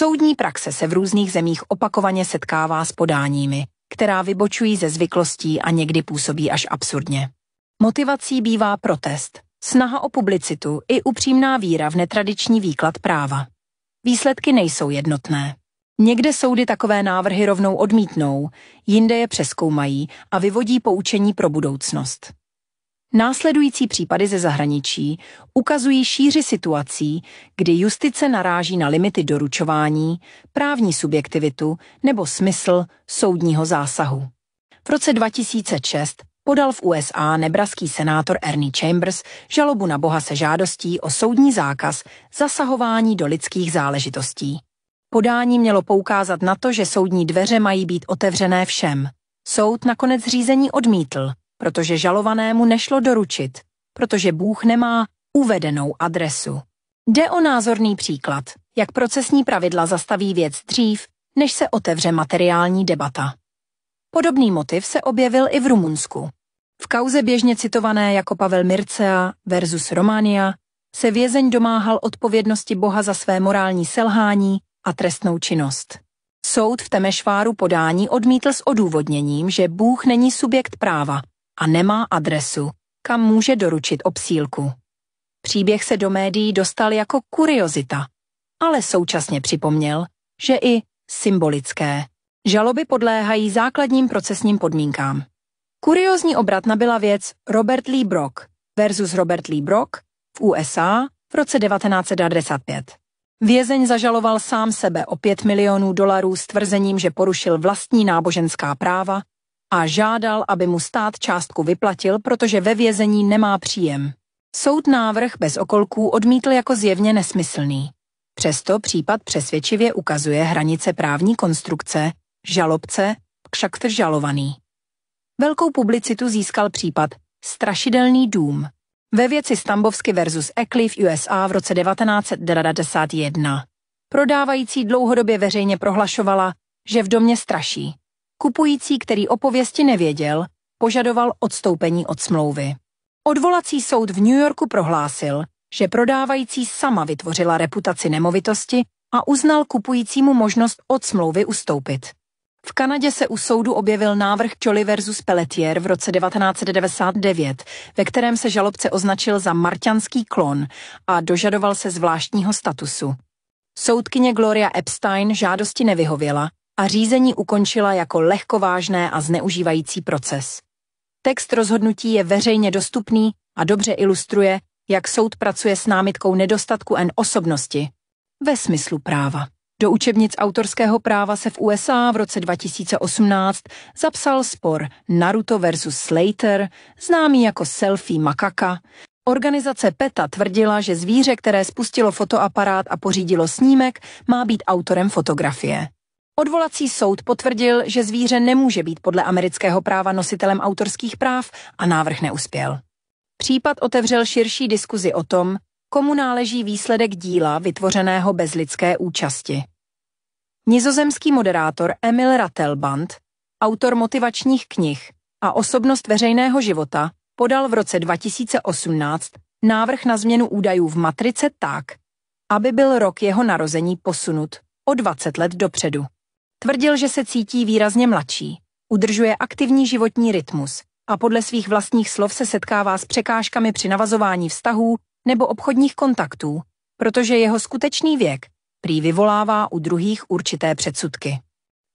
Soudní praxe se v různých zemích opakovaně setkává s podáními, která vybočují ze zvyklostí a někdy působí až absurdně. Motivací bývá protest, snaha o publicitu i upřímná víra v netradiční výklad práva. Výsledky nejsou jednotné. Někde soudy takové návrhy rovnou odmítnou, jinde je přezkoumají a vyvodí poučení pro budoucnost. Následující případy ze zahraničí ukazují šíři situací, kdy justice naráží na limity doručování, právní subjektivitu nebo smysl soudního zásahu. V roce 2006 podal v USA nebraský senátor Ernie Chambers žalobu na Boha se žádostí o soudní zákaz zasahování do lidských záležitostí. Podání mělo poukázat na to, že soudní dveře mají být otevřené všem. Soud nakonec řízení odmítl, protože žalovanému nešlo doručit, protože Bůh nemá uvedenou adresu. Jde o názorný příklad, jak procesní pravidla zastaví věc dřív, než se otevře materiální debata. Podobný motiv se objevil i v Rumunsku. V kauze běžně citované jako Pavel Mircea versus Romania se vězeň domáhal odpovědnosti Boha za své morální selhání a trestnou činnost. Soud v Temešváru podání odmítl s odůvodněním, že Bůh není subjekt práva a nemá adresu, kam může doručit obsílku. Příběh se do médií dostal jako kuriozita, ale současně připomněl, že i symbolické. Žaloby podléhají základním procesním podmínkám. Kuriózní obrat nabyla věc Robert Lee Brock versus Robert Lee Brock v USA v roce 1995. Vězeň zažaloval sám sebe o $5 milionů s tvrzením, že porušil vlastní náboženská práva a žádal, aby mu stát částku vyplatil, protože ve vězení nemá příjem. Soud návrh bez okolků odmítl jako zjevně nesmyslný. Přesto případ přesvědčivě ukazuje hranice právní konstrukce, žalobce, kšaktr žalovaný. Velkou publicitu získal případ Strašidelný dům ve věci Stambovsky versus Eckley v USA v roce 1991. Prodávající dlouhodobě veřejně prohlašovala, že v domě straší. Kupující, který o pověsti nevěděl, požadoval odstoupení od smlouvy. Odvolací soud v New Yorku prohlásil, že prodávající sama vytvořila reputaci nemovitosti a uznal kupujícímu možnost od smlouvy ustoupit. V Kanadě se u soudu objevil návrh Joly versus Pelletier v roce 1999, ve kterém se žalobce označil za marťanský klon a dožadoval se zvláštního statusu. Soudkyně Gloria Epstein žádosti nevyhověla a řízení ukončila jako lehkovážné a zneužívající proces. Text rozhodnutí je veřejně dostupný a dobře ilustruje, jak soud pracuje s námitkou nedostatku osobnosti ve smyslu práva. Do učebnic autorského práva se v USA v roce 2018 zapsal spor Naruto versus Slater, známý jako selfie makaka. Organizace PETA tvrdila, že zvíře, které spustilo fotoaparát a pořídilo snímek, má být autorem fotografie. Odvolací soud potvrdil, že zvíře nemůže být podle amerického práva nositelem autorských práv a návrh neuspěl. Případ otevřel širší diskuzi o tom, komu náleží výsledek díla vytvořeného bez lidské účasti. Nizozemský moderátor Emil Ratelband, autor motivačních knih a osobnost veřejného života, podal v roce 2018 návrh na změnu údajů v matrice tak, aby byl rok jeho narození posunut o 20 let dopředu. Tvrdil, že se cítí výrazně mladší, udržuje aktivní životní rytmus a podle svých vlastních slov se setkává s překážkami při navazování vztahů nebo obchodních kontaktů, protože jeho skutečný věk prý vyvolává u druhých určité předsudky.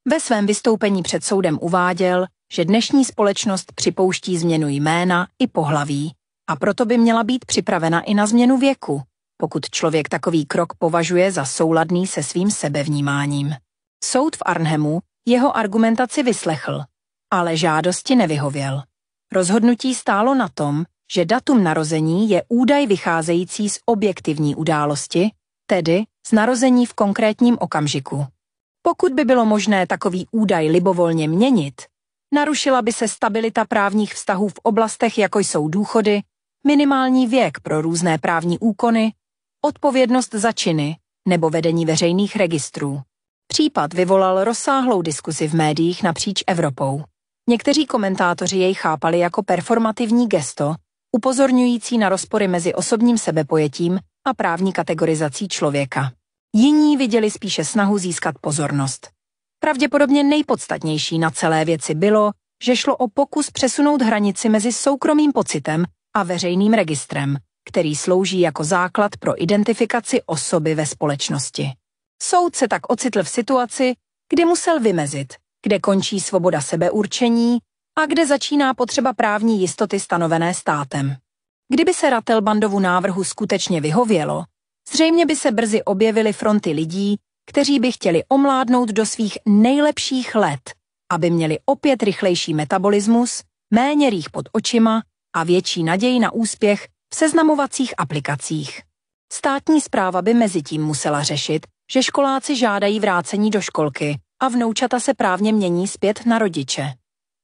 Ve svém vystoupení před soudem uváděl, že dnešní společnost připouští změnu jména i pohlaví a proto by měla být připravena i na změnu věku, pokud člověk takový krok považuje za souladný se svým sebevnímáním. Soud v Arnhemu jeho argumentaci vyslechl, ale žádosti nevyhověl. Rozhodnutí stálo na tom, že datum narození je údaj vycházející z objektivní události, tedy z narození v konkrétním okamžiku. Pokud by bylo možné takový údaj libovolně měnit, narušila by se stabilita právních vztahů v oblastech, jako jsou důchody, minimální věk pro různé právní úkony, odpovědnost za činy nebo vedení veřejných registrů. Případ vyvolal rozsáhlou diskusi v médiích napříč Evropou. Někteří komentátoři jej chápali jako performativní gesto, upozorňující na rozpory mezi osobním sebepojetím a právní kategorizací člověka. Jiní viděli spíše snahu získat pozornost. Pravděpodobně nejpodstatnější na celé věci bylo, že šlo o pokus přesunout hranici mezi soukromým pocitem a veřejným registrem, který slouží jako základ pro identifikaci osoby ve společnosti. Soud se tak ocitl v situaci, kdy musel vymezit, kde končí svoboda sebeurčení a kde začíná potřeba právní jistoty stanovené státem. Kdyby se Ratelbandovu návrhu skutečně vyhovělo, zřejmě by se brzy objevily fronty lidí, kteří by chtěli omládnout do svých nejlepších let, aby měli opět rychlejší metabolismus, méně rých pod očima a větší naději na úspěch v seznamovacích aplikacích. Státní správa by mezitím musela řešit, že školáci žádají vrácení do školky a vnoučata se právně mění zpět na rodiče.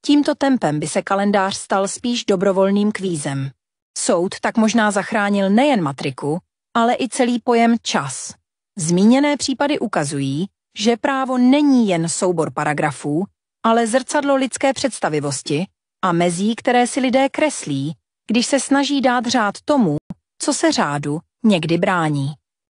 Tímto tempem by se kalendář stal spíš dobrovolným kvízem. Soud tak možná zachránil nejen matriku, ale i celý pojem čas. Zmíněné případy ukazují, že právo není jen soubor paragrafů, ale zrcadlo lidské představivosti a mezí, které si lidé kreslí, když se snaží dát řád tomu, co se řádu někdy brání.